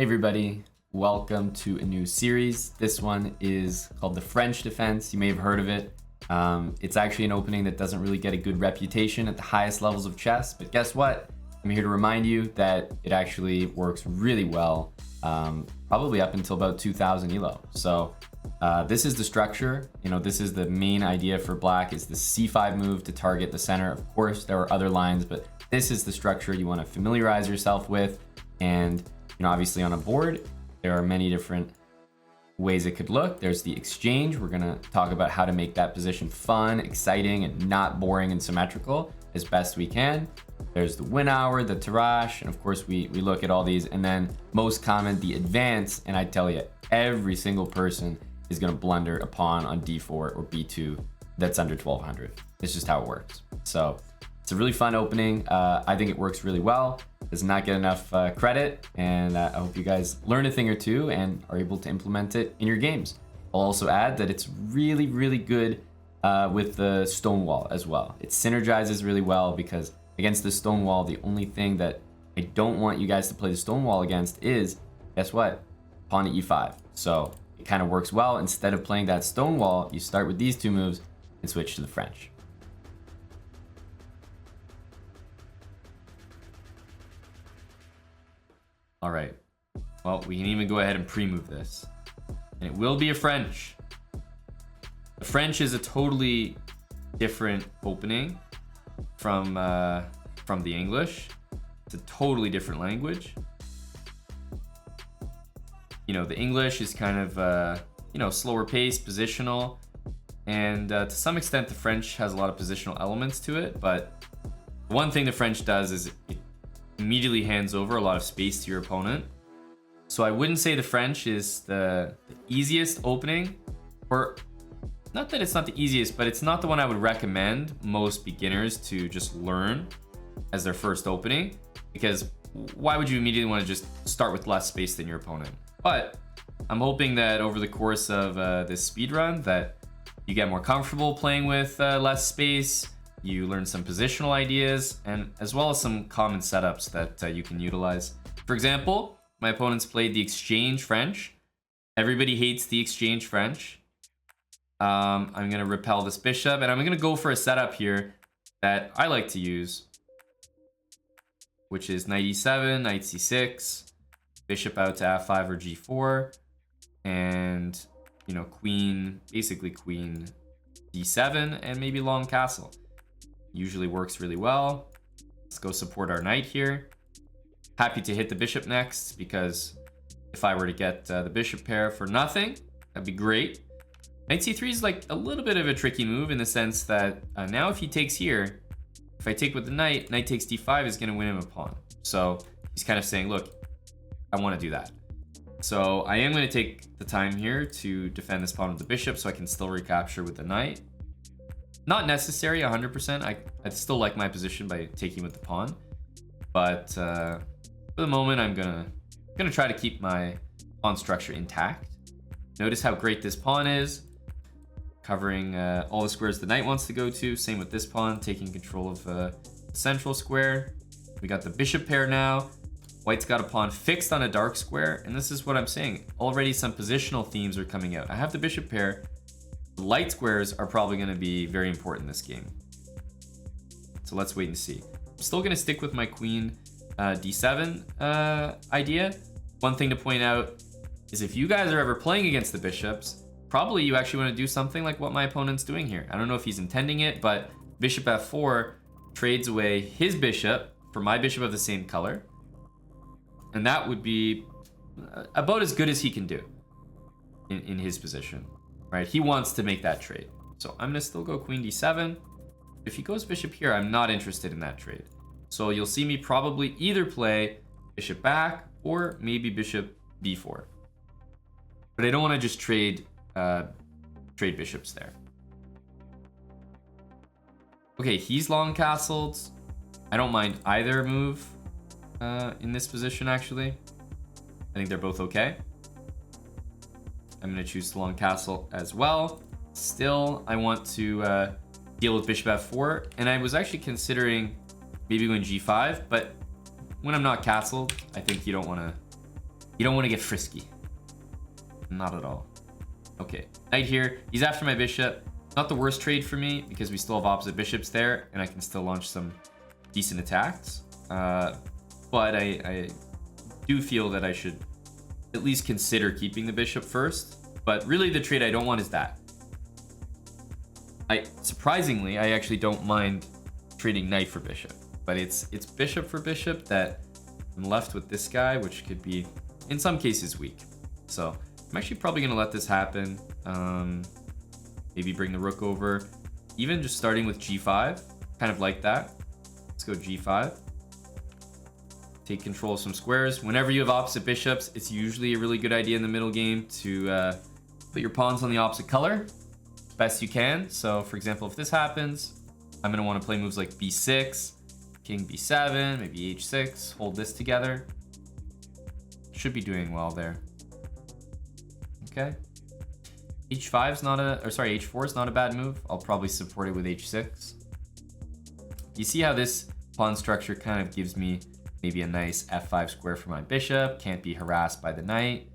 Hey everybody, welcome to a new series. This one is called the French defense. You may have heard of it. It's actually an opening that doesn't really get a good reputation at the highest levels of chess, but guess what? I'm here to remind you that it actually works really well, probably up until about 2000 ELO. So this is the structure. This is the main idea for black, is the c5 move to target the center. Of course, there are other lines, but this is the structure you want to familiarize yourself with. And obviously on a board, there are many different ways it could look. There's the exchange. We're gonna talk about how to make that position fun, exciting, and not boring and symmetrical as best we can. There's the win hour, the tirage, and of course we look at all these. And then most common, the advance. And I tell you, every single person is gonna blunder a pawn on d4 or b2 that's under 1200. It's just how it works. So it's a really fun opening. I think it works really well. Does not get enough credit, and I hope you guys learn a thing or two and are able to implement it in your games. I'll also add that it's really, really good with the stone wall as well. It synergizes really well because against the stone wall, the only thing that I don't want you guys to play the stone wall against is, guess what? Pawn to e5. So it kind of works well. Instead of playing that stone wall, you start with these two moves and switch to the French. All right, well, we can even go ahead and pre-move this. And it will be a French. The French is a totally different opening from the English. It's a totally different language. The English is kind of, slower pace, positional. And to some extent, the French has a lot of positional elements to it. But one thing the French does is it immediately hands over a lot of space to your opponent. So I wouldn't say the French is the easiest opening, or not that it's not the easiest, but it's not the one I would recommend most beginners to just learn as their first opening, because why would you immediately want to just start with less space than your opponent? But I'm hoping that over the course of this speed run that you get more comfortable playing with less space. You learn some positional ideas, and as well as some common setups that you can utilize. For example, my opponents played the exchange French. Everybody hates the exchange French. I'm gonna repel this bishop, and I'm gonna go for a setup here that I like to use, which is knight e7, knight c6, bishop out to f5 or g4, and queen d7, and maybe long castle. Usually works really well. Let's go support our knight here. Happy to hit the bishop next, because if I were to get the bishop pair for nothing, that'd be great. Knight c3 is like a little bit of a tricky move in the sense that now if he takes here, if I take with the knight, knight takes d5 is going to win him a pawn. So he's kind of saying, look, I want to do that. So I am going to take the time here to defend this pawn with the bishop so I can still recapture with the knight. Not necessary 100%. I still like my position by taking with the pawn, but for the moment I'm gonna try to keep my pawn structure intact. Notice how great this pawn is, covering all the squares the knight wants to go to. Same with this pawn, taking control of the central square. We got the bishop pair now. White's got a pawn fixed on a dark square, and this is what I'm saying. Already some positional themes are coming out. I have the bishop pair. Light squares are probably going to be very important in this game. So let's wait and see. I'm still going to stick with my queen d7 idea. One thing to point out is if you guys are ever playing against the bishops, probably you actually want to do something like what my opponent's doing here. I don't know if he's intending it, but bishop f4 trades away his bishop for my bishop of the same color. And that would be about as good as he can do in his position. Right, he wants to make that trade. So I'm gonna still go queen d7. If he goes bishop here, I'm not interested in that trade. So you'll see me probably either play bishop back or maybe bishop b4. But I don't want to just trade bishops there. Okay, he's long castled. I don't mind either move in this position, actually. I think they're both okay. I'm going to choose the long castle as well. Still, I want to deal with bishop f4, and I was actually considering maybe going g5, but when I'm not castled, I think you don't want to You don't want to get frisky. Not at all. Okay, knight here. He's after my bishop. Not the worst trade for me because we still have opposite bishops there and I can still launch some decent attacks. But I do feel that I should at least consider keeping the bishop first. But really the trade I don't want is that. Surprisingly, I actually don't mind trading knight for bishop. But it's bishop for bishop that I'm left with this guy, which could be, in some cases, weak. So I'm actually probably going to let this happen. Maybe bring the rook over. Even just starting with g5, kind of like that. Let's go g5. Take control of some squares. Whenever you have opposite bishops, it's usually a really good idea in the middle game to put your pawns on the opposite color as best you can. So, for example, if this happens, I'm going to want to play moves like b6, king b7, maybe h6, hold this together. Should be doing well there. Okay. h5 is not h4 is not a bad move. I'll probably support it with h6. You see how this pawn structure kind of gives me maybe a nice f5 square for my bishop. Can't be harassed by the knight.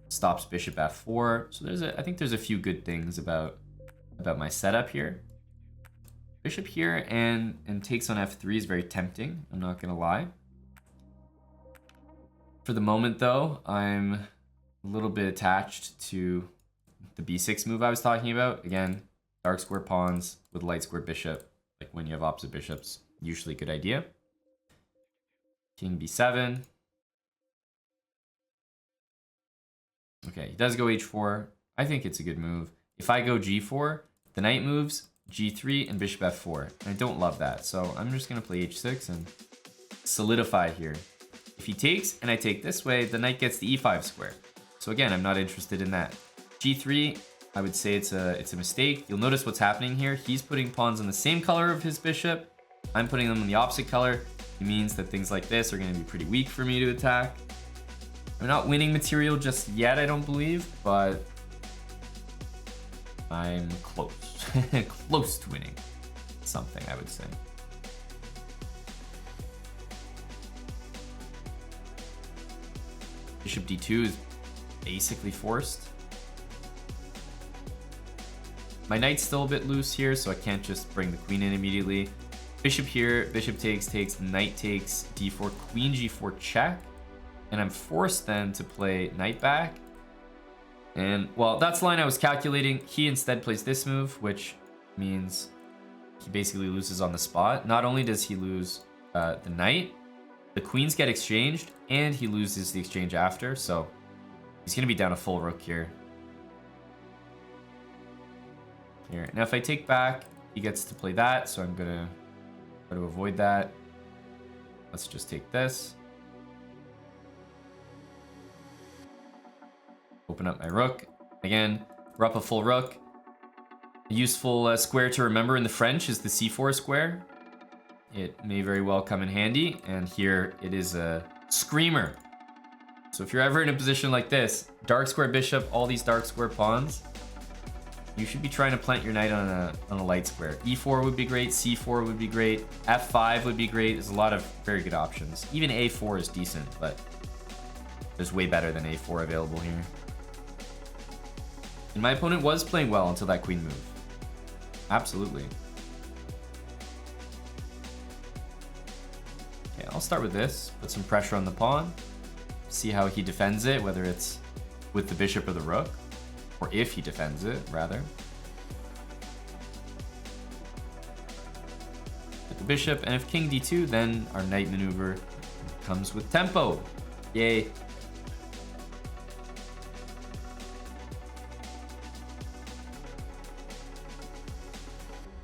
Stops bishop f4. So I think there's a few good things about my setup here. Bishop here and takes on f3 is very tempting. I'm not gonna lie. For the moment though, I'm a little bit attached to the b6 move I was talking about. Again, dark square pawns with light square bishop. Like when you have opposite bishops, usually a good idea. King b7. Okay, he does go h4. I think it's a good move. If I go g4, the knight moves, g3, and bishop f4. And I don't love that, so I'm just going to play h6 and solidify here. If he takes and I take this way, the knight gets the e5 square. So again, I'm not interested in that. g3, I would say it's a mistake. You'll notice what's happening here. He's putting pawns in the same color of his bishop. I'm putting them in the opposite color. It means that things like this are going to be pretty weak for me to attack. I'm not winning material just yet, I don't believe, but I'm close. Close to winning something, I would say. Bishop d2 is basically forced. My knight's still a bit loose here, so I can't just bring the queen in immediately. Bishop here, bishop takes, knight takes, d4, queen g4 check. And I'm forced then to play knight back. And, well, that's the line I was calculating. He instead plays this move, which means he basically loses on the spot. Not only does he lose the knight, the queens get exchanged, and he loses the exchange after. So he's going to be down a full rook here. Now if I take back, he gets to play that, so I'm going to try to avoid that. Let's just take this. Open up my rook. Again, we're up a full rook. A useful square to remember in the French is the c4 square. It may very well come in handy, and here it is a screamer. So if you're ever in a position like this, dark square bishop, all these dark square pawns, you should be trying to plant your knight on a light square. e4 would be great, c4 would be great, f5 would be great. There's a lot of very good options. Even a4 is decent, but there's way better than a4 available here. And my opponent was playing well until that queen move. Absolutely. Okay, I'll start with this. Put some pressure on the pawn. See how he defends it, whether it's with the bishop or the rook. Or if he defends it, rather. With the bishop, and if king d2, then our knight maneuver comes with tempo. Yay.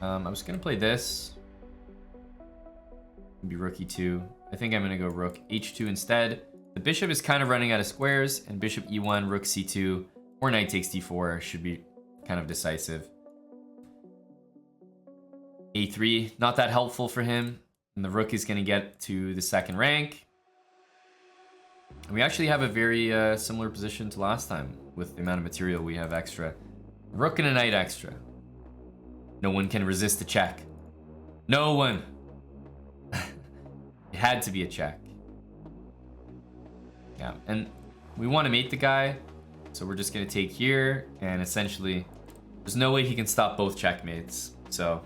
I was gonna play this. Maybe rook e2. I think I'm gonna go rook h2 instead. The bishop is kind of running out of squares, and bishop e1, rook c2, or knight takes d4 should be kind of decisive. a3, not that helpful for him, and the rook is gonna get to the second rank. And we actually have a very similar position to last time with the amount of material we have extra. Rook and a knight extra. No one can resist a check. No one. It had to be a check. Yeah, and we want to mate the guy, so we're just gonna take here, and essentially, there's no way he can stop both checkmates. So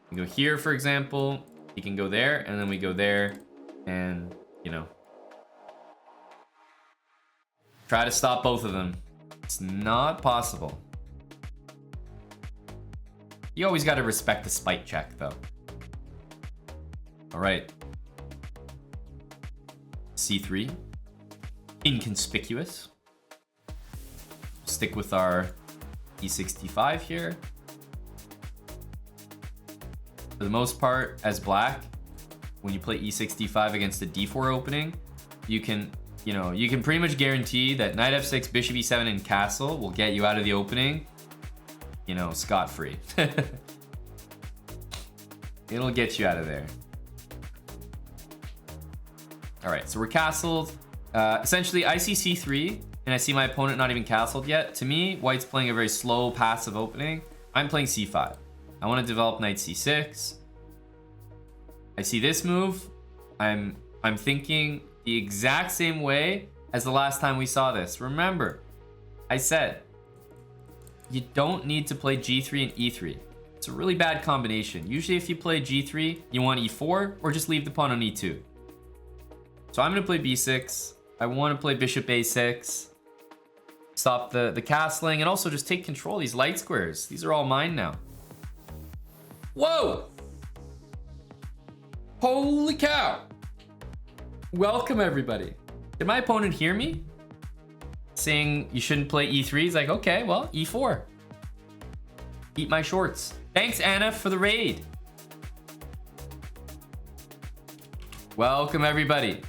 we go here, for example, he can go there, and then we go there, and you know, try to stop both of them. It's not possible. You always got to respect the spike check, though. All right. C3. Inconspicuous. Stick with our E65 here. For the most part, as black, when you play E65 against a D4 opening, you can pretty much guarantee that knight F6, bishop E7, and castle will get you out of the opening, you know, scot-free. It'll get you out of there. All right, so we're castled. Essentially, I see C3, and I see my opponent not even castled yet. To me, white's playing a very slow, passive opening. I'm playing C5. I want to develop knight C6. I see this move. I'm thinking the exact same way as the last time we saw this. Remember, I said, you don't need to play G3 and E3. It's a really bad combination. Usually if you play G3, you want E4 or just leave the pawn on E2. So I'm gonna play B6. I want to play bishop A6. Stop the castling and also just take control of these light squares. These are all mine now. Whoa! Holy cow! Welcome everybody. Did my opponent hear me? Saying you shouldn't play E3. He's like, okay, well, E4. Eat my shorts. Thanks, Anna, for the raid. Welcome, everybody.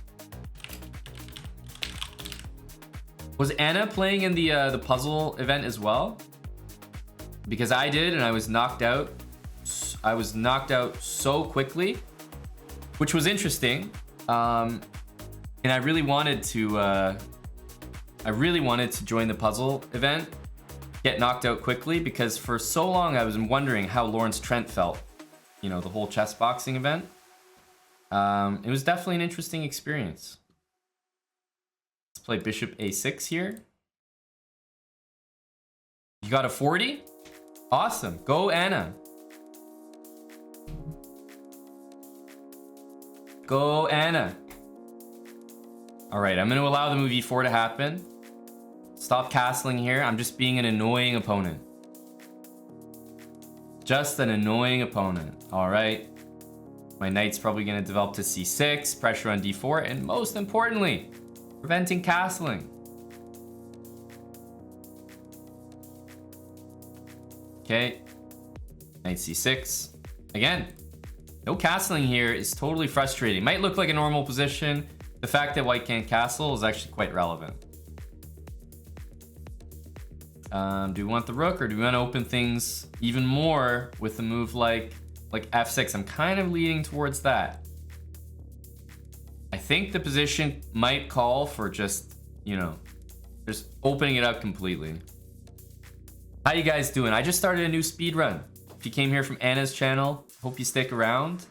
Was Anna playing in the puzzle event as well? Because I did, and I was knocked out. I was knocked out so quickly, which was interesting. And I really wanted to join the puzzle event, get knocked out quickly, because for so long I was wondering how Lawrence Trent felt, you know, the whole chess boxing event. It was definitely an interesting experience. Let's play bishop A6 here. You got a 40? Awesome. Go, Anna. Go, Anna. All right, I'm going to allow the move E4 to happen. Stop castling here. I'm just being an annoying opponent. Just an annoying opponent. All right. My knight's probably going to develop to C6, pressure on D4, and most importantly, preventing castling. Okay. Knight C6. Again, no castling here is totally frustrating. Might look like a normal position. The fact that white can't castle is actually quite relevant. Do we want the rook, or do we want to open things even more with a move like F6? I'm kind of leaning towards that. I think the position might call for just, you know, just opening it up completely. How you guys doing? I just started a new speed run. If you came here from Anna's channel, hope you stick around.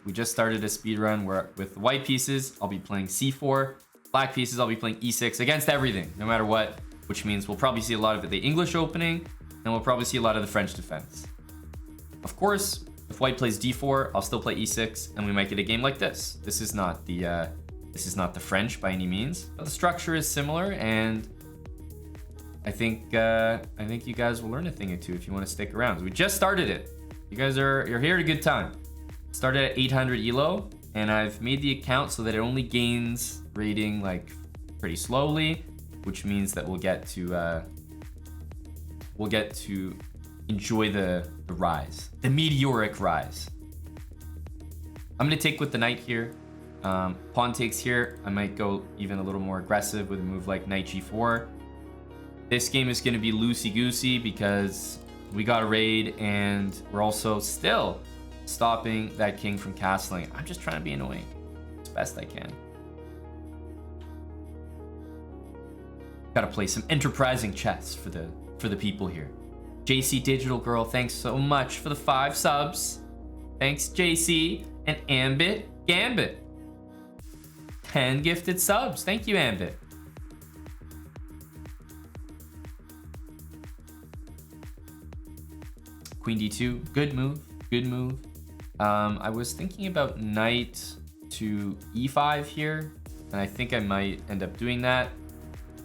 We just started a speed run where with white pieces, I'll be playing C4. Black pieces, I'll be playing E6 against everything, no matter what, which means we'll probably see a lot of the English opening, and we'll probably see a lot of the French defense. Of course, if white plays D4, I'll still play E6, and we might get a game like this. This is not the French by any means, but the structure is similar, and I think you guys will learn a thing or two if you want to stick around. We just started it. You're here at a good time. Started at 800 elo, and I've made the account so that it only gains rating like pretty slowly, which means that we'll get to enjoy the rise, the meteoric rise. I'm gonna take with the knight here. Pawn takes here. I might go even a little more aggressive with a move like knight G4. This game is gonna be loosey-goosey because we got a raid and we're also still stopping that king from castling. I'm just trying to be annoying as best I can. Gotta play some enterprising chess for the people here. JC Digital Girl, thanks so much for the 5 subs. Thanks, JC and Ambit Gambit. 10 gifted subs. Thank you, Ambit. Queen d2, good move, good move. I was thinking about knight to e5 here, and I think I might end up doing that.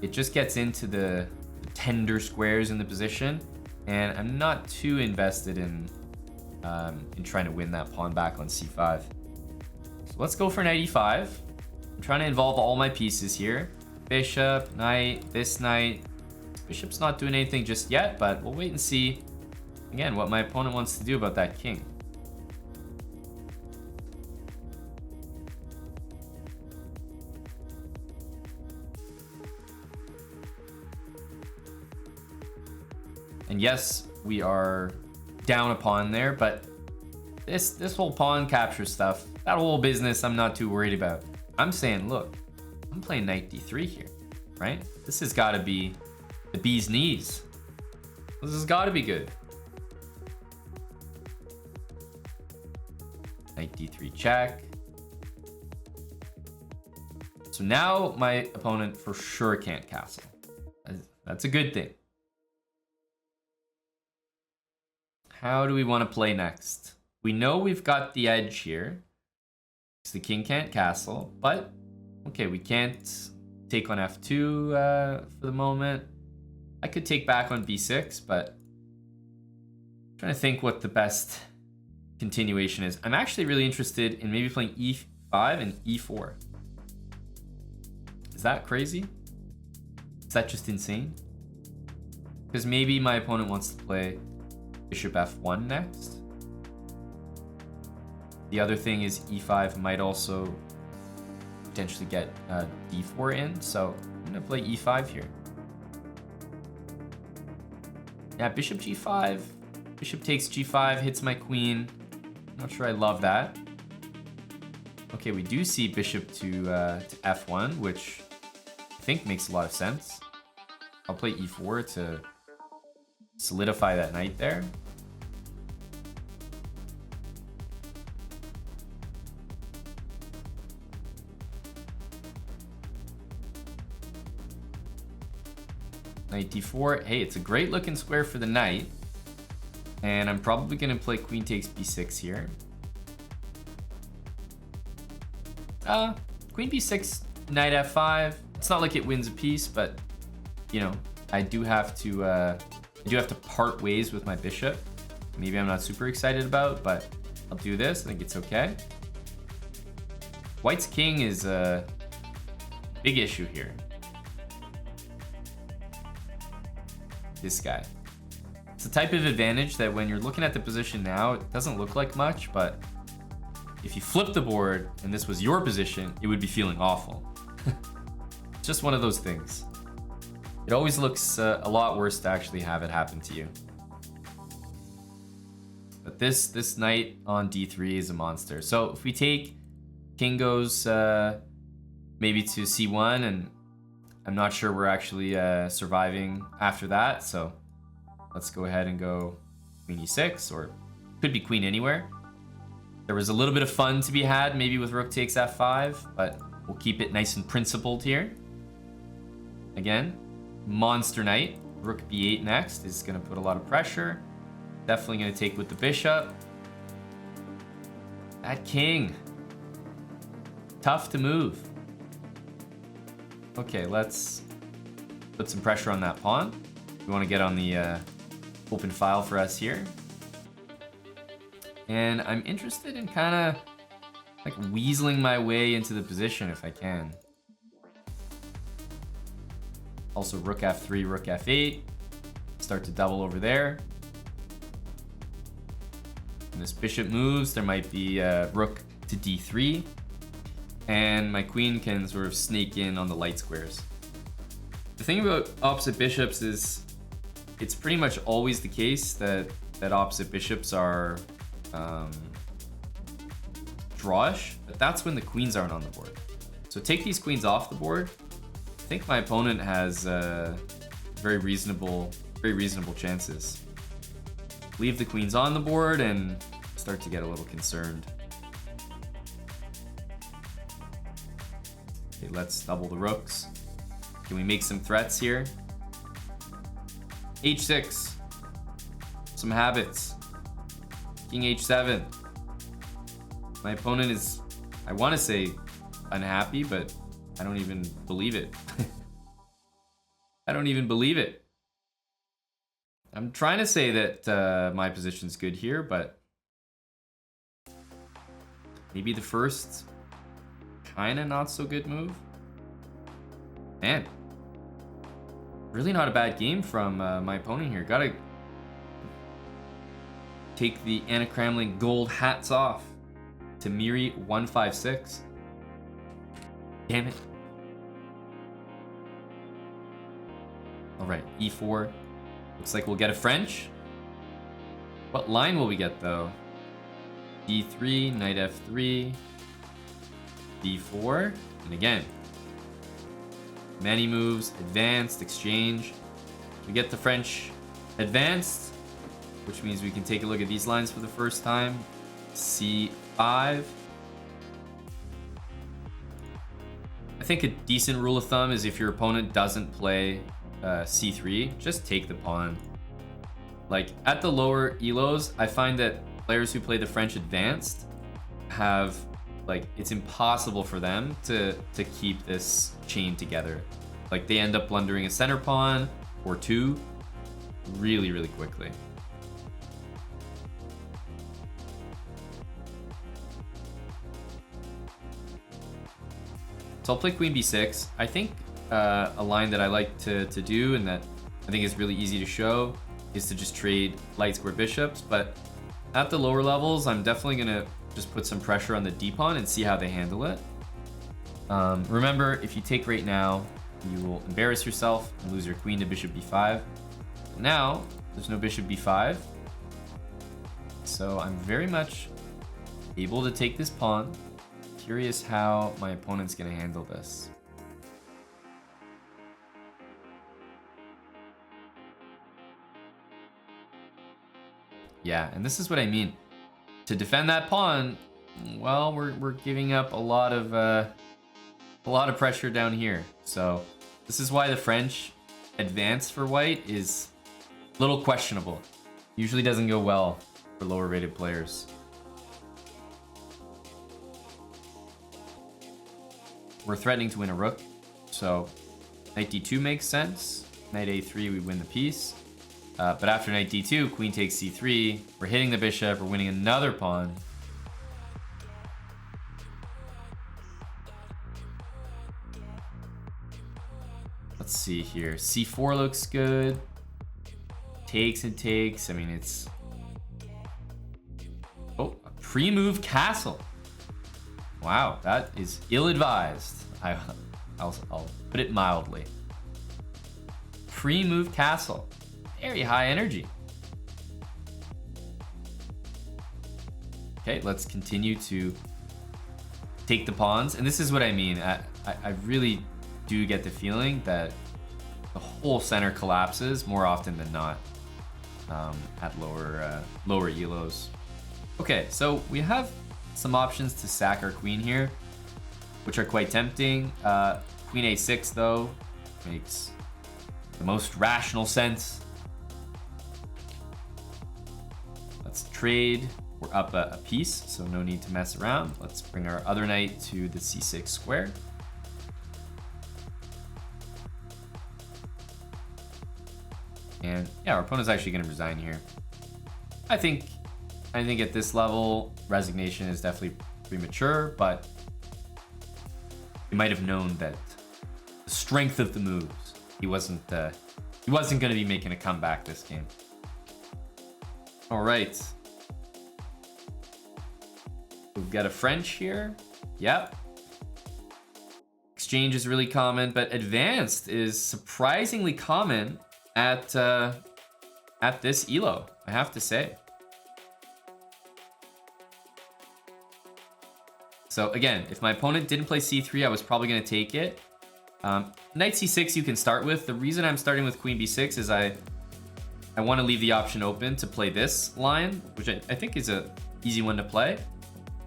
It just gets into the tender squares in the position, and I'm not too invested in trying to win that pawn back on c5. So let's go for knight e5. I'm trying to involve all my pieces here. Bishop, knight, this knight. Bishop's not doing anything just yet, but we'll wait and see, again, what my opponent wants to do about that king. And yes, we are down a pawn there, but this whole pawn capture stuff, that whole business, I'm not too worried about. I'm saying, look, I'm playing knight d3 here, right? This has got to be the bee's knees. This has got to be good. Knight d3 check. So now my opponent for sure can't castle. That's a good thing. How do we want to play next? We know we've got the edge here, because the king can't castle, but okay, we can't take on f2 for the moment. I could take back on b6, but I'm trying to think what the best continuation is. I'm actually really interested in maybe playing e5 and e4. Is that crazy? Is that just insane? Because maybe my opponent wants to play bishop f1 next. The other thing is e5 might also potentially get d4 in, so I'm gonna play e5 here. Yeah, bishop g5, bishop takes g5, hits my queen. Not sure I love that. Okay, we do see bishop to f1, which I think makes a lot of sense. I'll play e4 to solidify that knight there. Knight d4. Hey, it's a great looking square for the knight. And I'm probably going to play queen takes b6 here. Queen b6, knight f5. It's not like it wins a piece, but you know, I do have to part ways with my bishop. Maybe I'm not super excited about, but I'll do this. I think it's okay. White's king is a big issue here. This guy. It's a type of advantage that when you're looking at the position now, it doesn't look like much, but if you flip the board and this was your position, it would be feeling awful. It's just one of those things. It always looks a lot worse to actually have it happen to you. But this knight on d3 is a monster. So if we take king goes maybe to c1, and I'm not sure we're actually surviving after that, so let's go ahead and go queen e6, or could be queen anywhere. There was a little bit of fun to be had maybe with rook takes f5, but we'll keep it nice and principled here. Again, monster knight. Rook b8 next is going to put a lot of pressure. Definitely going to take with the bishop. That king. Tough to move. Okay, let's put some pressure on that pawn. We want to get on the open file for us here. And I'm interested in kind of like weaseling my way into the position if I can. Also rook f3, rook f8. Start to double over there. When this bishop moves, there might be rook to d3. And my queen can sort of snake in on the light squares. The thing about opposite bishops is it's pretty much always the case that opposite bishops are drawish, but that's when the queens aren't on the board. So take these queens off the board. I think my opponent has very reasonable chances. Leave the queens on the board and start to get a little concerned. Okay, let's double the rooks. Can we make some threats here? H6. Some habits. King H7. My opponent is, I want to say unhappy, but I don't even believe it. I don't even believe it. I'm trying to say that my position's good here, but maybe the first kind of not so good move. Man, really not a bad game from my opponent here. Gotta take the Anna Kramling gold hats off to Miri 156. Damn it. All right, E4. Looks like we'll get a French. What line will we get though? D3, knight F3, D4, and again, many moves, advanced, exchange. We get the French advanced, which means we can take a look at these lines for the first time. C5. I think a decent rule of thumb is if your opponent doesn't play C3, just take the pawn. Like at the lower elos, I find that players who play the French advanced have, like, it's impossible for them to keep this chain together. Like they end up blundering a center pawn or two really, really quickly. So I'll play Queen B6. I think a line that I like to do and that I think is really easy to show is to just trade light square bishops. But at the lower levels, I'm definitely gonna just put some pressure on the D pawn and see how they handle it. Remember, if you take right now, you will embarrass yourself and lose your queen to bishop b5. Now, there's no bishop b5. So I'm very much able to take this pawn. Curious how my opponent's gonna handle this. Yeah, and this is what I mean. To defend that pawn, well, we're giving up a lot of pressure down here. So this is why the French advance for white is a little questionable. Usually doesn't go well for lower rated players. We're threatening to win a rook, so knight d2 makes sense. Knight a3, we win the piece. But after knight d2, queen takes c3. We're hitting the bishop, we're winning another pawn. Let's see here. c4 looks good. Takes and takes. I mean, it's... Oh, a pre-move castle. Wow, that is ill-advised. I'll put it mildly. Pre-move castle. Very high energy. Okay, let's continue to take the pawns. And this is what I mean. I really do get the feeling that the whole center collapses more often than not at lower elos. Okay, so we have some options to sack our queen here, which are quite tempting. Queen a6 though makes the most rational sense. Let's trade. We're up a piece, so no need to mess around. Let's bring our other knight to the c6 square. And yeah, our opponent's actually going to resign here. I think at this level, resignation is definitely premature, but he might have known that the strength of the moves. He wasn't going to be making a comeback this game. All right. We've got a French here. Yep. Exchange is really common, but advanced is surprisingly common at this elo, I have to say. So again, if my opponent didn't play c3, I was probably going to take it. Knight c6 you can start with. The reason I'm starting with queen b6 is I want to leave the option open to play this line, which I think is a easy one to play.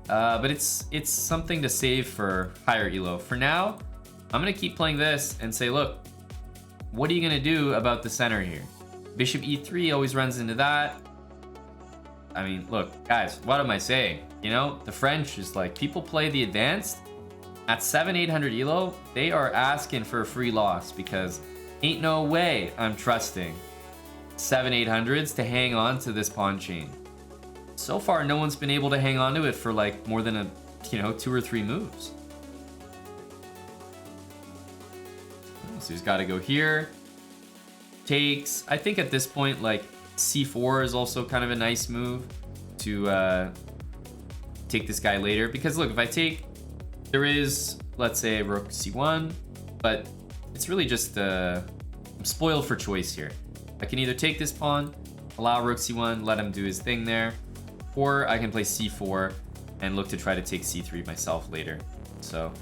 But it's something to save for higher elo. For now, I'm gonna keep playing this and say, look, what are you gonna do about the center here? Bishop e3 always runs into that. I mean, look, guys, what am I saying? You know, the French is like, people play the advanced at 700-800 elo. They are asking for a free loss because ain't no way I'm trusting 7-800s to hang on to this pawn chain. So far, no one's been able to hang on to it for like more than 2 or 3 moves. So he's got to go here. Takes. I think at this point, like c4 is also kind of a nice move to take this guy later. Because look, if I take, there is, let's say, rook c1, but it's really just I'm spoiled for choice here. I can either take this pawn, allow rook c1, let him do his thing there, or I can play c4 and look to try to take c3 myself later. So,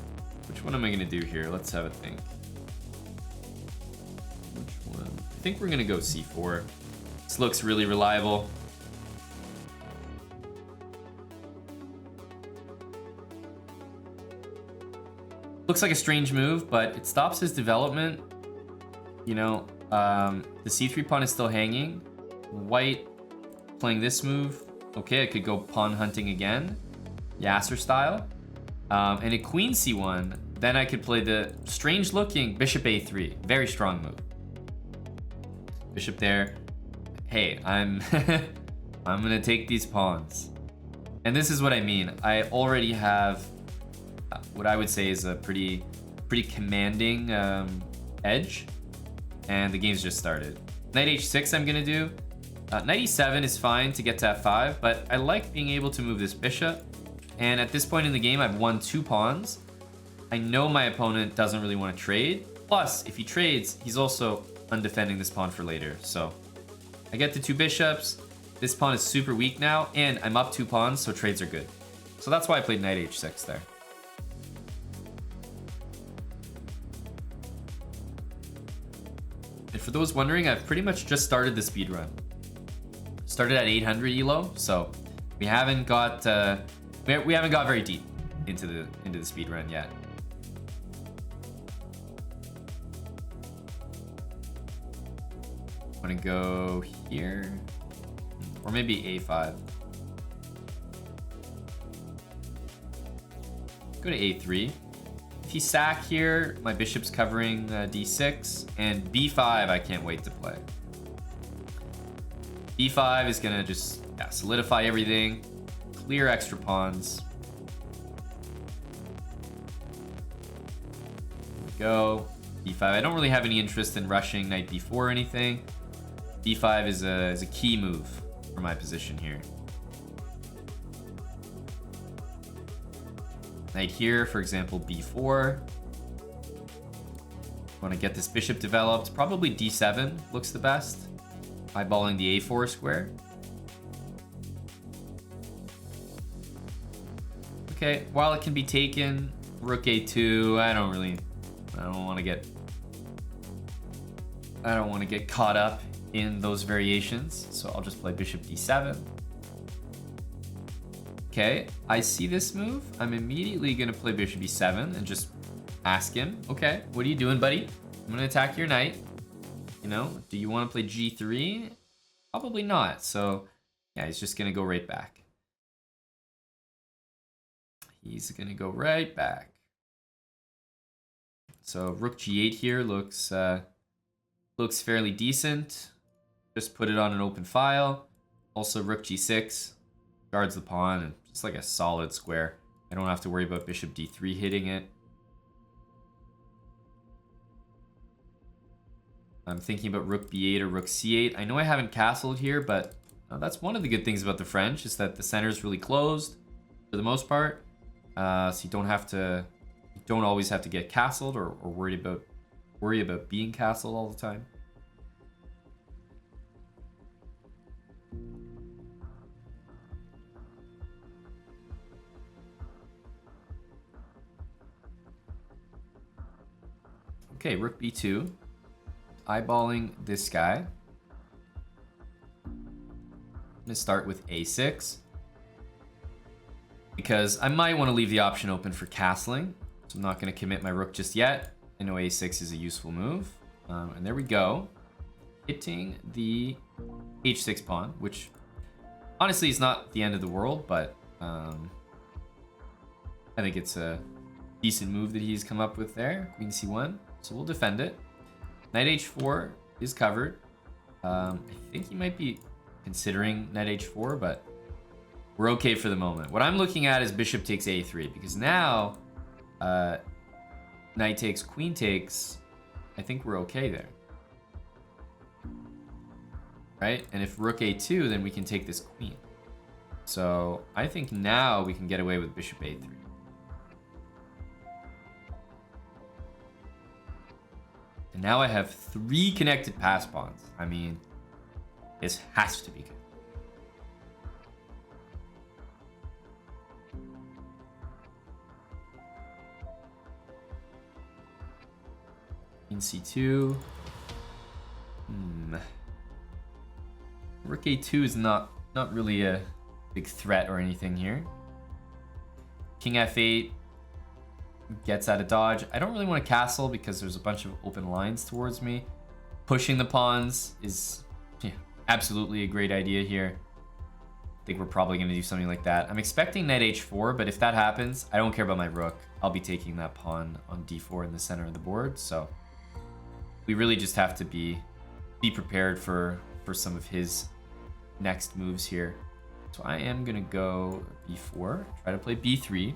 which one am I going to do here? Let's have a think. Which one? I think we're going to go c4. This looks really reliable. Looks like a strange move, but it stops his development. You know, the c3 pawn is still hanging. White playing this move. Okay, I could go pawn hunting again, Yasser style. And a queen c1, then I could play the strange looking bishop a3. Very strong move. Bishop there. Hey, I'm I'm gonna take these pawns. And this is what I mean. I already have what I would say is a pretty commanding edge. And the game's just started. Knight h6 I'm gonna do. Knight e7 is fine to get to f5, but I like being able to move this bishop. And at this point in the game, I've won 2 pawns. I know my opponent doesn't really want to trade. Plus, if he trades, he's also undefending this pawn for later. So I get the 2 bishops. This pawn is super weak now, and I'm up 2 pawns, so trades are good. So that's why I played knight h6 there. And for those wondering, I've pretty much just started the speed run. Started at 800 elo, so we haven't got we haven't got very deep into the speed run yet. I'm gonna go here, or maybe a5. Go to a3. If you sack here, my bishop's covering d6, and b5 I can't wait to play. b5 is gonna just solidify everything, clear extra pawns. Here we go. b5. I don't really have any interest in rushing knight b4 or anything. b5 is a key move for my position here. Knight here, for example, b4. Want to get this bishop developed. Probably d7 looks the best. Eyeballing the a4 square. Okay, while it can be taken, rook a2. I don't want to get caught up in those variations, so I'll just play bishop d7. Okay, I see this move. I'm immediately gonna play bishop e7 and just ask him, okay, what are you doing, buddy? I'm gonna attack your knight. You know, do you want to play g3? Probably not. So yeah, he's just gonna go right back. He's gonna go right back. So rook g8 here looks fairly decent. Just put it on an open file. Also rook g6 guards the pawn, and just like a solid square. I don't have to worry about bishop d3 hitting it. I'm thinking about rook b8 or rook c8. I know I haven't castled here, but that's one of the good things about the French, is that the center is really closed for the most part. So you don't always have to get castled or worry about being castled all the time. Okay, rook b2. Eyeballing this guy. I'm gonna start with a6, because I might want to leave the option open for castling, so I'm not going to commit my rook just yet. I know a6 is a useful move. And there we go. Hitting the h6 pawn, which honestly is not the end of the world, but I think it's a decent move that he's come up with there. Queen c1, so we'll defend it. Knight h4 is covered. I think he might be considering knight h4, but we're okay for the moment. What I'm looking at is bishop takes a3, because now knight takes, queen takes. I think we're okay there. Right? And if rook a2, then we can take this queen. So I think now we can get away with bishop a3. And now I have 3 connected pass pawns. I mean, this has to be good. Queen c2. Rook a2 is not really a big threat or anything here. King f8 gets out of dodge. I don't really want to castle because there's a bunch of open lines towards me. Pushing the pawns is absolutely a great idea here. I think we're probably going to do something like that. I'm expecting knight h4, but if that happens, I don't care about my rook. I'll be taking that pawn on d4 in the center of the board. So we really just have to be prepared for some of his next moves here. So I am going to go b4, try to play b3.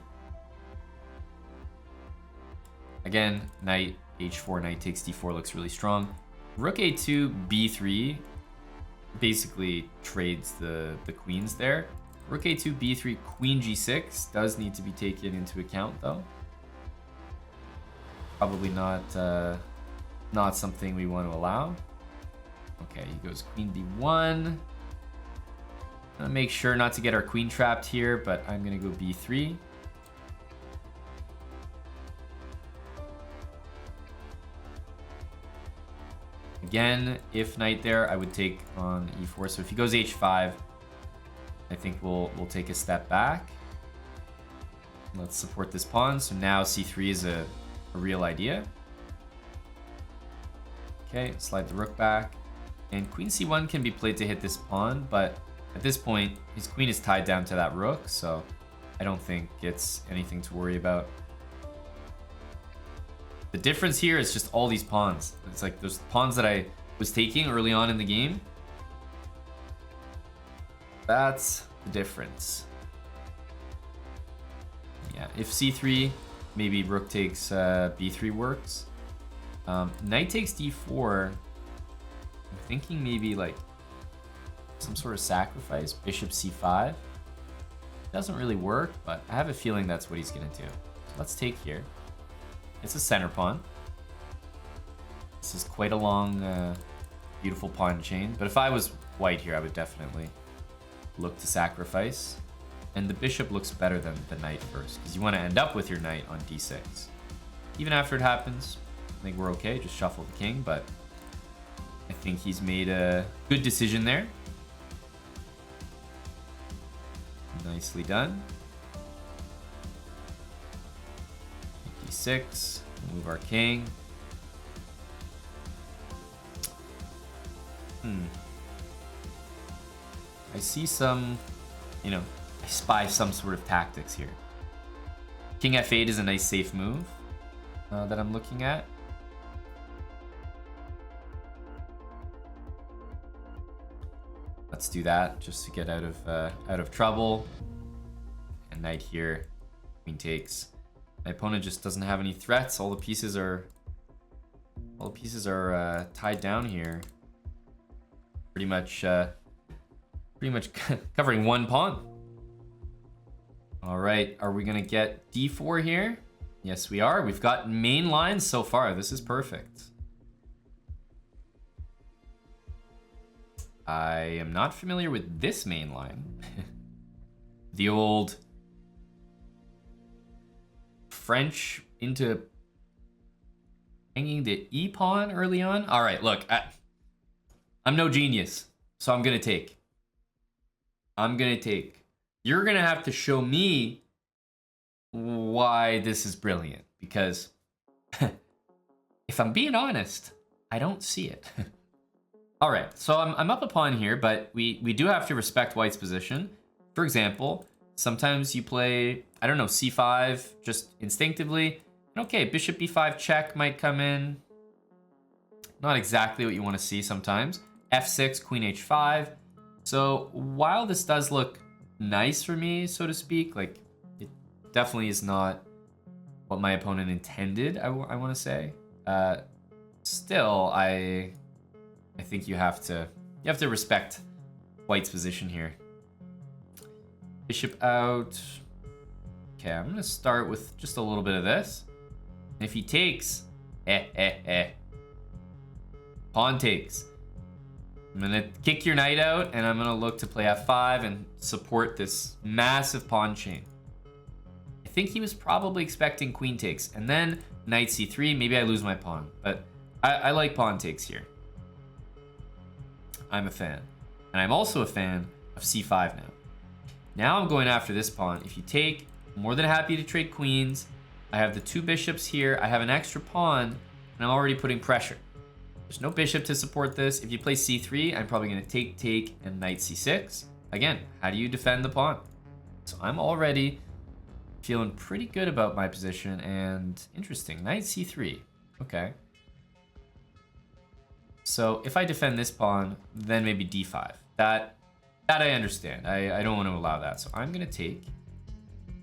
Again, knight h4, knight takes d4 looks really strong. Rook a2, b3 basically trades the queens there. Rook a2, b3, queen g6 does need to be taken into account though. Probably not something we want to allow. Okay, he goes queen b1. I'll make sure not to get our queen trapped here, but I'm gonna go b3. Again, if knight there, I would take on e4. So if he goes h5, I think we'll take a step back. Let's support this pawn. So now c3 is a real idea. Okay, slide the rook back. And queen c1 can be played to hit this pawn, but at this point, his queen is tied down to that rook, so I don't think it's anything to worry about. The difference here is just all these pawns. It's like those pawns that I was taking early on in the game. That's the difference. Yeah, if c3, maybe rook takes b3 works. Knight takes d4. I'm thinking maybe like some sort of sacrifice. Bishop c5. Doesn't really work, but I have a feeling that's what he's gonna do. So let's take here. It's a center pawn. This is quite a long, beautiful pawn chain. But if I was white here, I would definitely look to sacrifice. And the bishop looks better than the knight first, because you want to end up with your knight on d6. Even after it happens, I think we're okay. Just shuffle the king, but I think he's made a good decision there. Nicely done. d6. Move our king. I see some, I spy some sort of tactics here. King f8 is a nice safe move that I'm looking at. Let's do that just to get out of trouble. And knight here, queen takes. My opponent just doesn't have any threats. All the pieces are tied down here. Pretty much covering one pawn. All right, are we gonna get d4 here? Yes, we are. We've got main lines so far. This is perfect. I am not familiar with this main line. The old French into hanging the e pawn early on. All right, look, I'm no genius, so I'm gonna take. You're gonna have to show me why this is brilliant, because if I'm being honest, I don't see it. All right, so I'm up a pawn here, but we do have to respect white's position. For example, sometimes you play, I don't know, c5 just instinctively. Okay, bishop b5 check might come in. Not exactly what you want to see sometimes. f6, queen h5. So while this does look nice for me, so to speak, like it definitely is not what my opponent intended, I want to say. Still, I think you have to respect white's position here. Bishop out. Okay, I'm gonna start with just a little bit of this. If he takes, pawn takes. I'm gonna kick your knight out, and I'm gonna look to play f5 and support this massive pawn chain. I think he was probably expecting queen takes, and then knight c3. Maybe I lose my pawn, but I like pawn takes here. I'm a fan. And I'm also a fan of c5 now. Now I'm going after this pawn. If you take, I'm more than happy to trade queens. I have the two bishops here. I have an extra pawn, and I'm already putting pressure. There's no bishop to support this. If you play c3, I'm probably going to take, and knight c6. Again, how do you defend the pawn? So I'm already feeling pretty good about my position, and interesting. Knight c3. Okay. So if I defend this pawn, then maybe d5. That I understand. I don't want to allow that. So I'm going to take.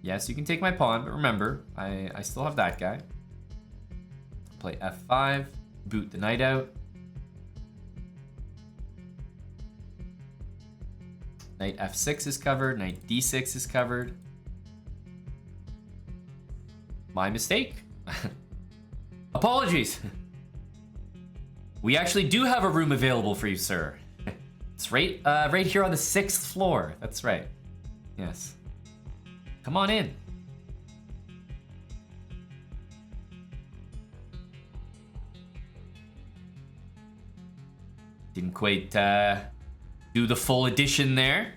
Yes, you can take my pawn, but remember, I still have that guy. Play f5, boot the knight out. Knight f6 is covered, knight d6 is covered. My mistake. Apologies. We actually do have a room available for you, sir. It's right here on the 6th floor. That's right. Yes. Come on in. Didn't quite do the full addition there.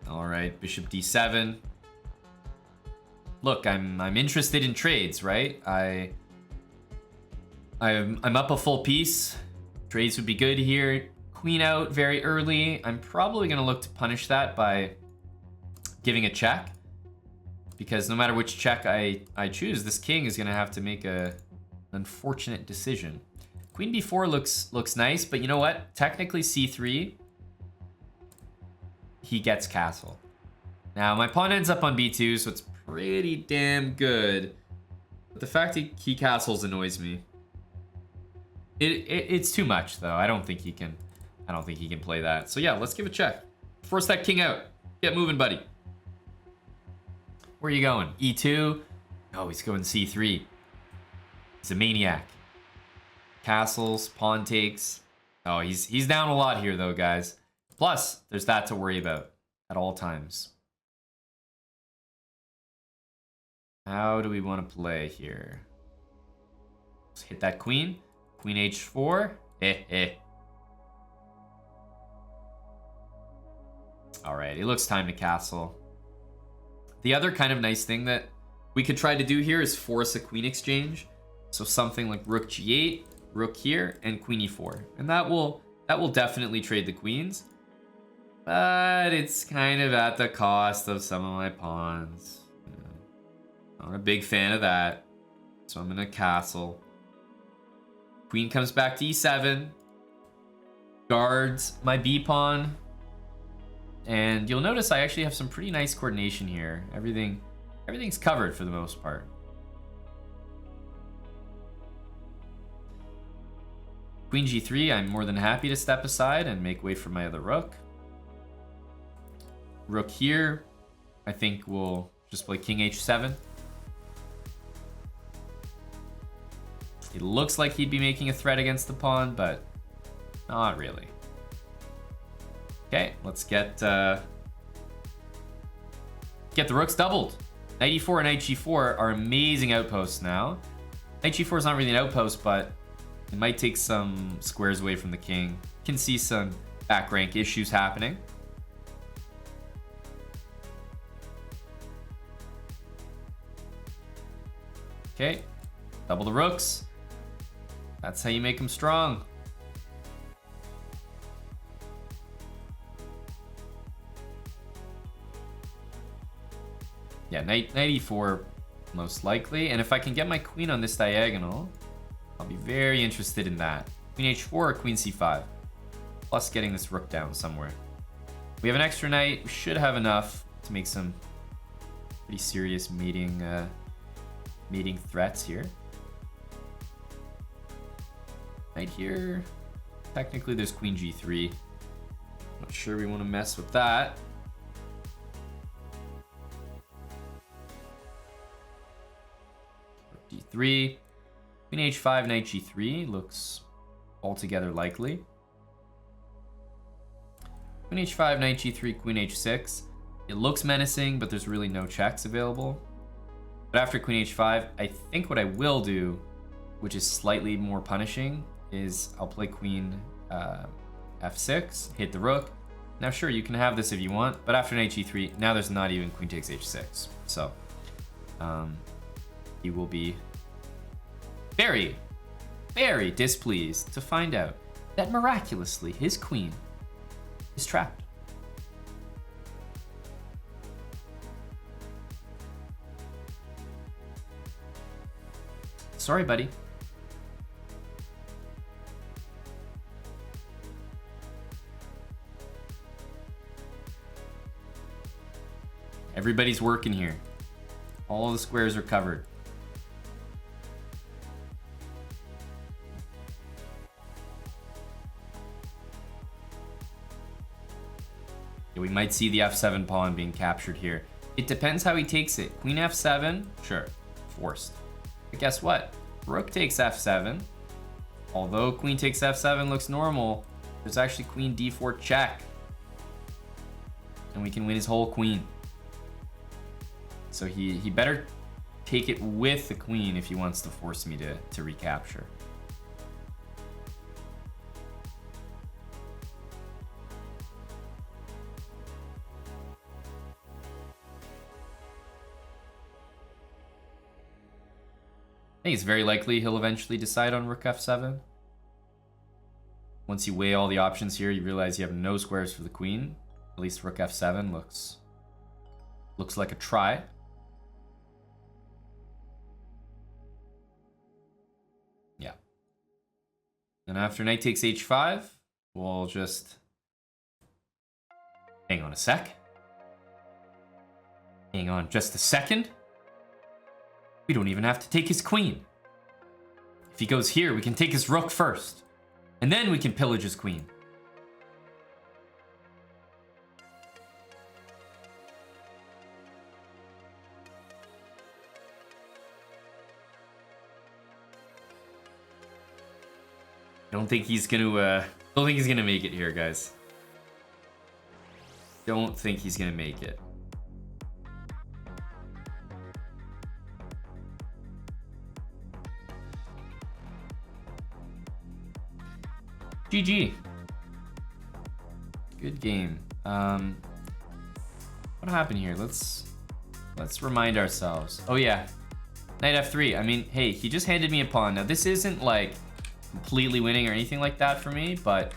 All right, bishop d7. Look, I'm interested in trades, right? I'm up a full piece. Trades would be good here. Queen out very early. I'm probably gonna look to punish that by giving a check, because no matter which check I choose, this king is gonna have to make an unfortunate decision. Queen b4 looks nice, but you know what? Technically c3, he gets castle. Now my pawn ends up on b2, so it's pretty damn good. But the fact he castles annoys me. It's too much though. I don't think he can play that. So yeah, let's give a check. Force that king out. Get moving, buddy. Where are you going? E2? Oh, he's going c3. He's a maniac. Castles, pawn takes. Oh, he's down a lot here though, guys. Plus, there's that to worry about at all times. How do we want to play here? Let's hit that queen. Queen h4. All right, it looks time to castle. The other kind of nice thing that we could try to do here is force a queen exchange. So something like rook g8, rook here, and queen e4. And that will definitely trade the queens. But it's kind of at the cost of some of my pawns. Not a big fan of that. So I'm gonna castle. Queen comes back to e7. Guards my b pawn. And you'll notice I actually have some pretty nice coordination here. Everything's covered for the most part. Queen g3, I'm more than happy to step aside and make way for my other rook. Rook here, I think we'll just play king h7. It looks like he'd be making a threat against the pawn, but not really. Okay, let's get the rooks doubled. Knight e4 and knight g4 are amazing outposts now. Knight g4 is not really an outpost, but it might take some squares away from the king. You can see some back rank issues happening. Okay, double the rooks. That's how you make them strong. Yeah, knight e4 most likely. And if I can get my queen on this diagonal, I'll be very interested in that. Queen h4 or queen c5. Plus getting this rook down somewhere. We have an extra knight. We should have enough to make some pretty serious mating threats here. Knight here. Technically, there's queen g3. Not sure we want to mess with that. D3. Queen h5, knight g3 looks altogether likely. Queen h5, knight g3, queen h6. It looks menacing, but there's really no checks available. But after queen h5, I think what I will do, which is slightly more punishing, is I'll play queen f6, hit the rook. Now sure, you can have this if you want, but after knight g3, now there's not even queen takes h6. So he will be very, very displeased to find out that miraculously his queen is trapped. Sorry, buddy. Everybody's working here. All the squares are covered. We might see the f7 pawn being captured here. It depends how he takes it. Queen f7, sure, forced. But guess what? Rook takes f7. Although queen takes f7 looks normal, there's actually queen d4 check. And we can win his whole queen. So he better take it with the queen if he wants to force me to recapture. I think it's very likely he'll eventually decide on rook f7. Once you weigh all the options here, you realize you have no squares for the queen. At least rook f7 looks like a try. Yeah. And after knight takes h5, we'll just... Hang on a sec. Hang on just a second. We don't even have to take his queen. If he goes here, we can take his rook first. And then we can pillage his queen. Don't think he's gonna make it here, guys. Don't think he's gonna make it. GG. Good game. What happened here? Let's remind ourselves. Oh yeah, knight f3. I mean, hey, he just handed me a pawn. Now this isn't like completely winning or anything like that for me, but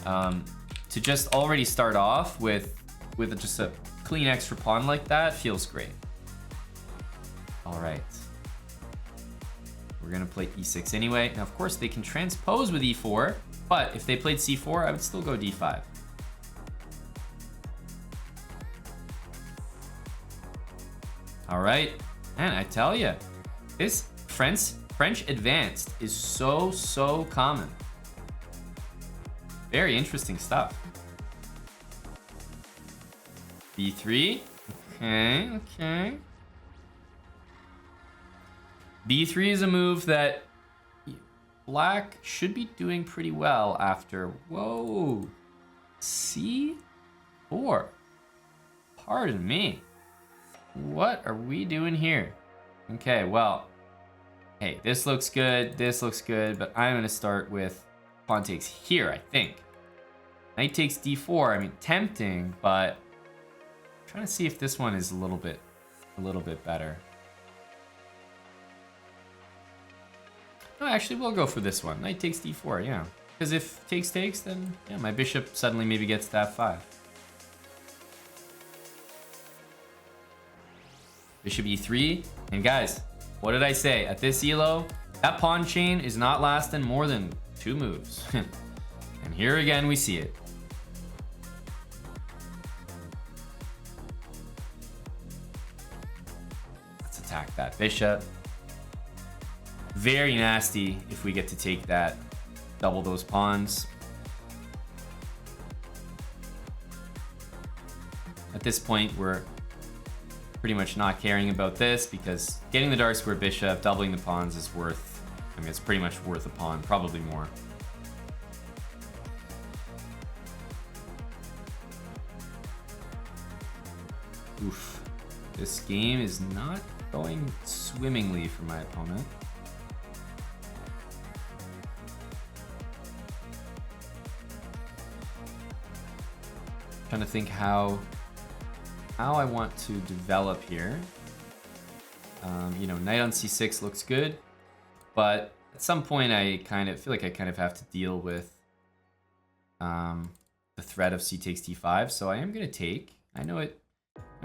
to just already start off with just a clean extra pawn like that feels great. All right. We're gonna play e6 anyway. Now, of course, they can transpose with e4, but if they played c4, I would still go d5. All right, and I tell you, this French advanced is so common. Very interesting stuff. b3, okay. b3 is a move that Black should be doing pretty well after, whoa, c4. Pardon me. What are we doing here? Okay, well, hey, this looks good, but I'm gonna start with pawn takes here, I think. Knight takes d4, I mean, tempting, but I'm trying to see if this one is a little bit better. No, actually, we'll go for this one. Knight takes d4, yeah. Because if takes, then yeah, my bishop suddenly maybe gets to f5. Bishop e3. And guys, what did I say? At this elo, that pawn chain is not lasting more than 2 moves. And here again, we see it. Let's attack that bishop. Very nasty if we get to take that. Double those pawns. At this point, we're pretty much not caring about this because getting the dark square bishop, doubling the pawns is worth, I mean, it's pretty much worth a pawn, probably more. Oof. This game is not going swimmingly for my opponent. Trying to think how I want to develop here. You know, knight on c6 looks good, but at some point I kind of feel like I kind of have to deal with the threat of c takes d5, so I am going to take. I know it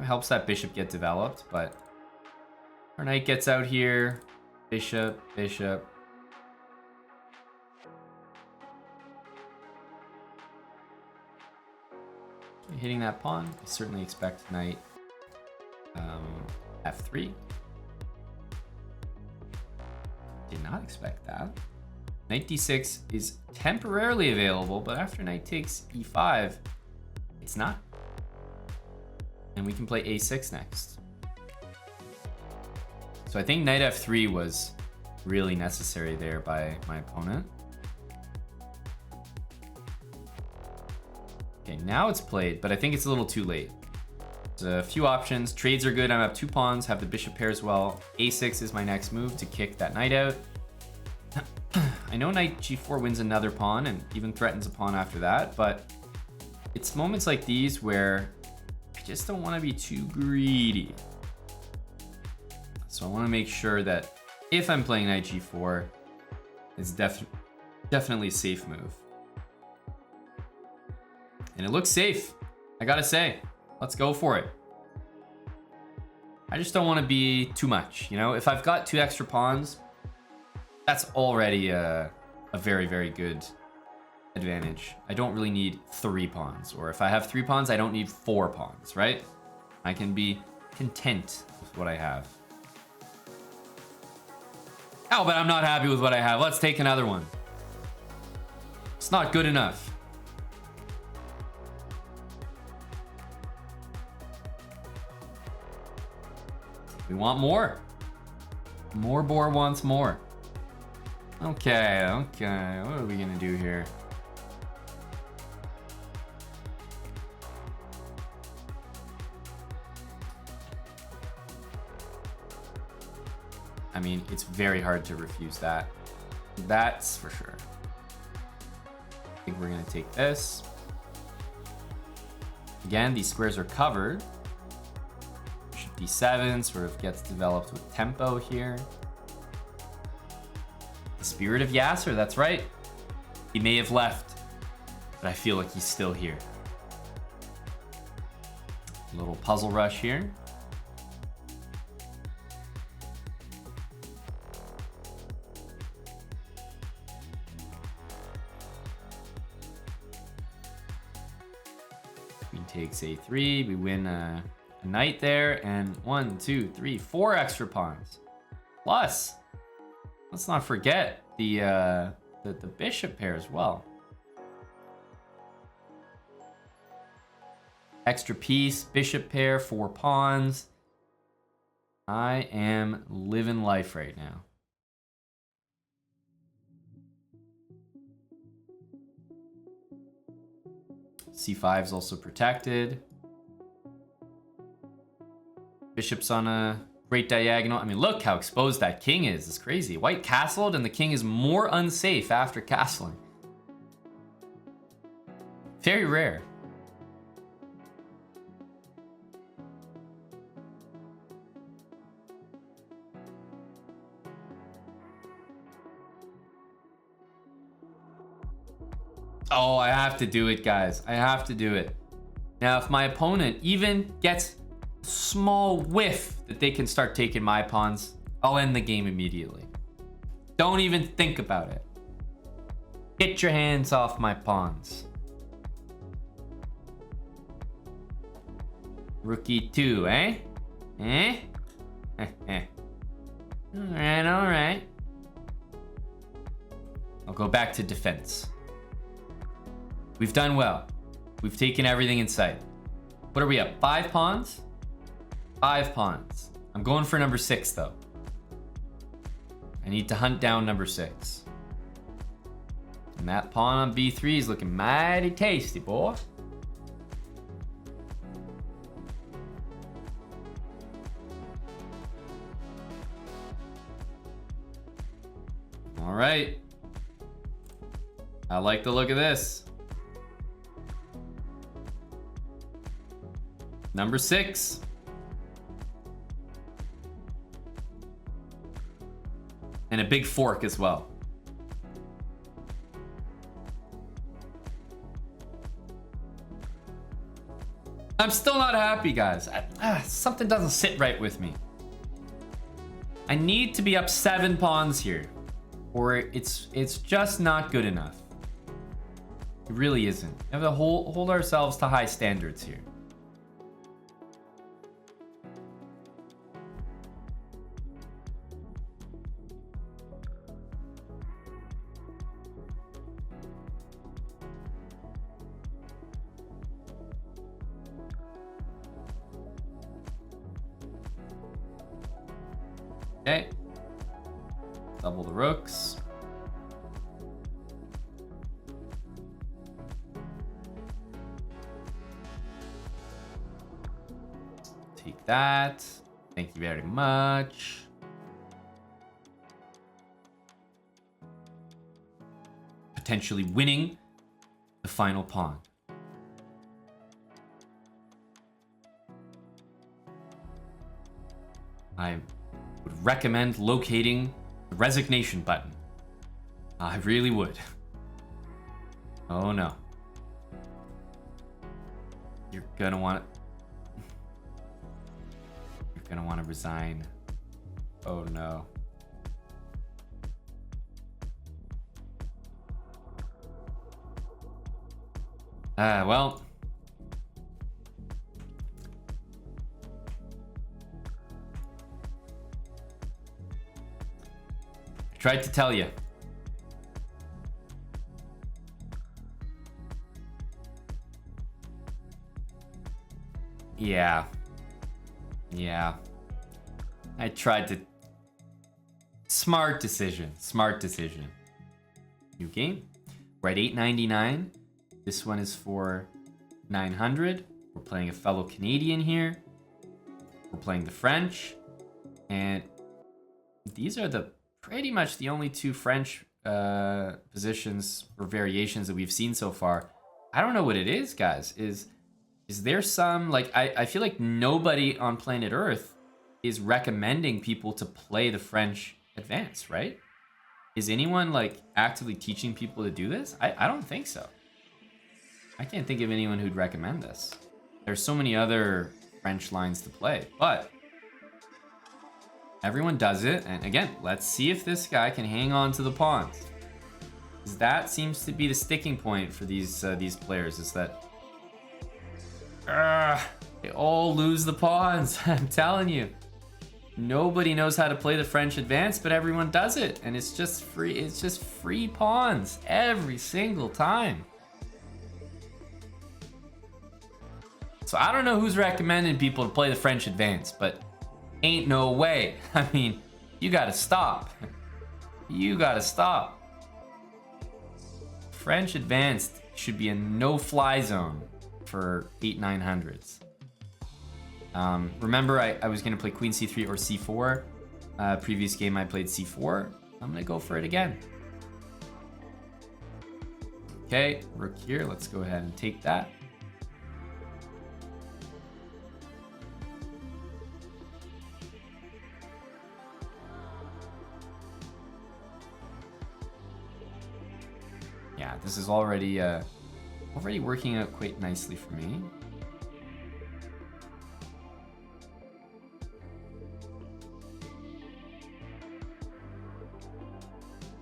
helps that bishop get developed, but our knight gets out here, bishop, bishop. Hitting that pawn, I certainly expect knight f3. Did not expect that. Knight d6 is temporarily available, but after knight takes e5, it's not. And we can play a6 next. So I think knight f3 was really necessary there by my opponent. Okay, now it's played, but I think it's a little too late. There's a few options. Trades are good. I have 2 pawns, have the bishop pair as well. a6 is my next move to kick that knight out. I know knight g4 wins another pawn and even threatens a pawn after that, but it's moments like these where I just don't want to be too greedy. So I want to make sure that if I'm playing knight g4, it's definitely a safe move. And it looks safe, I gotta say. Let's go for it. I just don't want to be too much, you know? If I've got 2 extra pawns, that's already a very, very good advantage. I don't really need 3 pawns. Or if I have 3 pawns, I don't need 4 pawns, right? I can be content with what I have. Oh, but I'm not happy with what I have. Let's take another one. It's not good enough. We want more. More boar wants more. Okay, okay. What are we gonna do here? I mean, it's very hard to refuse that. That's for sure. I think we're gonna take this. Again, these squares are covered. Bishop d7 sort of gets developed with tempo here. The spirit of Yasser, that's right. He may have left, but I feel like he's still here. A little puzzle rush here. Queen takes a3. We win a knight there, and 1, 2, 3, 4 extra pawns. Plus, let's not forget the bishop pair as well. Extra piece, bishop pair, 4 pawns. I am living life right now. c5 is also protected. Bishop's on a great diagonal. I mean, look how exposed that king is. It's crazy. White castled, and the king is more unsafe after castling. Very rare. Oh, I have to do it, guys. I have to do it. Now, if my opponent even gets a small whiff that they can start taking my pawns, I'll end the game immediately. Don't even think about it. Get your hands off my pawns. Rookie 2, eh? Eh? Alright, alright. I'll go back to defense. We've done well. We've taken everything in sight. What are we up? 5 pawns? 5 pawns. I'm going for number 6, though. I need to hunt down number 6. And that pawn on B3 is looking mighty tasty, boy. All right. I like the look of this. Number 6. And a big fork as well. I'm still not happy, guys. Something doesn't sit right with me. I need to be up 7 pawns here, or it's just not good enough. It really isn't. We have to hold ourselves to high standards here. Okay. Double the rooks. Take that. Thank you very much. Potentially winning the final pawn. I would recommend locating the resignation button. I really would. Oh no. You're gonna want to resign. Oh no. Well. I tried to tell you. Yeah. Yeah. I tried to... Smart decision. Smart decision. New game. We're at 899. This one is for 900. We're playing a fellow Canadian here. We're playing the French. And these are the pretty much the only 2 French positions or variations that we've seen so far. I don't know what it is, guys. Is there some, like, I feel like nobody on planet Earth is recommending people to play the French advance, right? Is anyone, like, actively teaching people to do this? I don't think so. I can't think of anyone who'd recommend this. There's so many other French lines to play, but everyone does it. And again, let's see if this guy can hang on to the pawns. Because that seems to be the sticking point for these players, is that they all lose the pawns. I'm telling you. Nobody knows how to play the French advance, but everyone does it. And it's just free. It's just free pawns every single time. So I don't know who's recommending people to play the French advance, but ain't no way. I mean, you gotta stop. You gotta stop. French advanced should be a no-fly zone for 8-900s. Remember, I was gonna play Queen C3 or C4. Previous game I played C4. I'm gonna go for it again. Okay, rook here. Let's go ahead and take that. Yeah, Yeah, this is already working out quite nicely for me.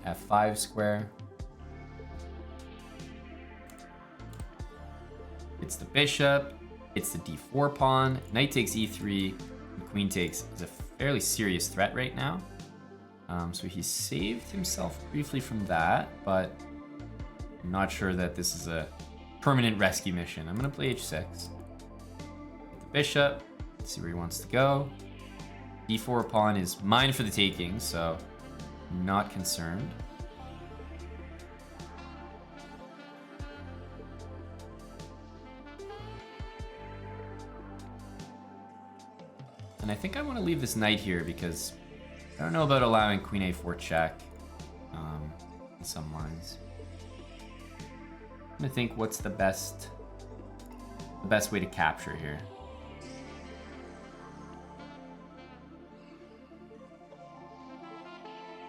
F5 square. It's the bishop. It's the d4 pawn. Knight takes e3. And queen takes is a fairly serious threat right now. So he saved himself briefly from that, but I'm not sure that this is a permanent rescue mission. I'm gonna play h6. Get the bishop. Let's see where he wants to go. d4 pawn is mine for the taking, so I'm not concerned. And I think I want to leave this knight here because I don't know about allowing queen a4 check in some lines. I'm gonna think what's the best way to capture here.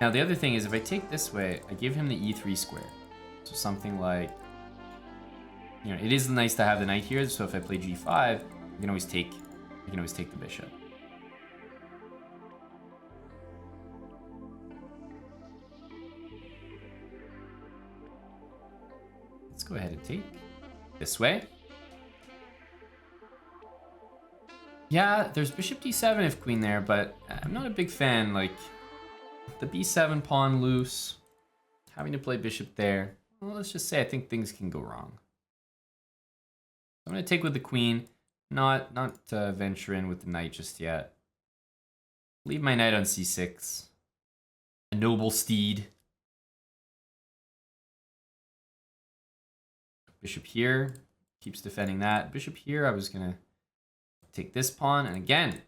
Now the other thing is if I take this way, I give him the e3 square. So something like, you know, it is nice to have the knight here. So if I play g5, I can always take the bishop. Let's go ahead and take this way. Yeah, there's bishop d7 if queen there, but I'm not a big fan. Like the b7 pawn loose, having to play bishop there. Well, let's just say I think things can go wrong. I'm gonna take with the queen, not venture in with the knight just yet. Leave my knight on c6. A noble steed. Bishop here, keeps defending that. Bishop here, I was gonna take this pawn, and again,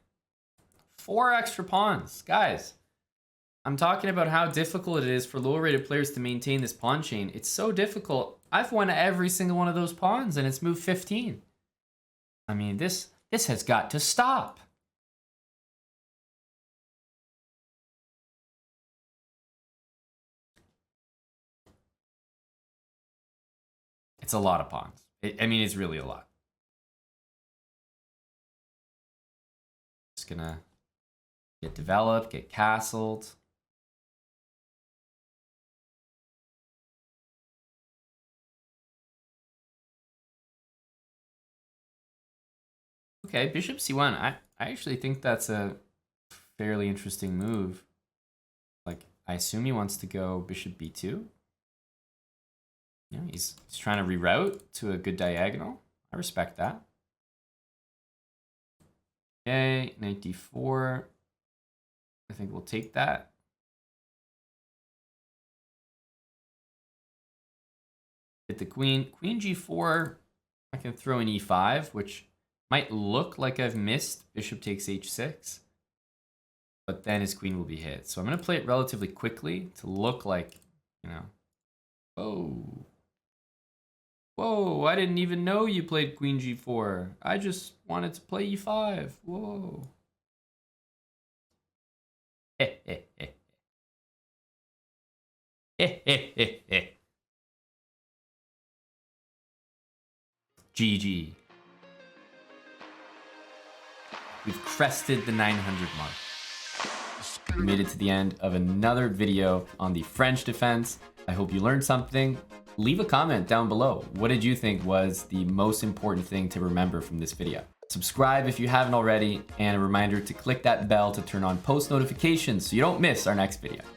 4 extra pawns. Guys, I'm talking about how difficult it is for lower rated players to maintain this pawn chain. It's so difficult. I've won every single one of those pawns, and it's move 15. I mean, this has got to stop. It's a lot of pawns. I mean, it's really a lot. Just gonna get developed, get castled. Okay, bishop c1. I actually think that's a fairly interesting move. Like, I assume he wants to go bishop b2. You know, he's trying to reroute to a good diagonal. I respect that. Okay, knight d4. I think we'll take that. Hit the queen. Queen g4. I can throw in e5, which might look like I've missed. Bishop takes h6. But then his queen will be hit. So I'm going to play it relatively quickly to look like, you know, oh. Whoa, I didn't even know you played queen g4. I just wanted to play e5. Whoa. GG. We've crested the 900 mark. We made it to the end of another video on the French defense. I hope you learned something. Leave a comment down below. What did you think was the most important thing to remember from this video? Subscribe if you haven't already, and a reminder to click that bell to turn on post notifications so you don't miss our next video.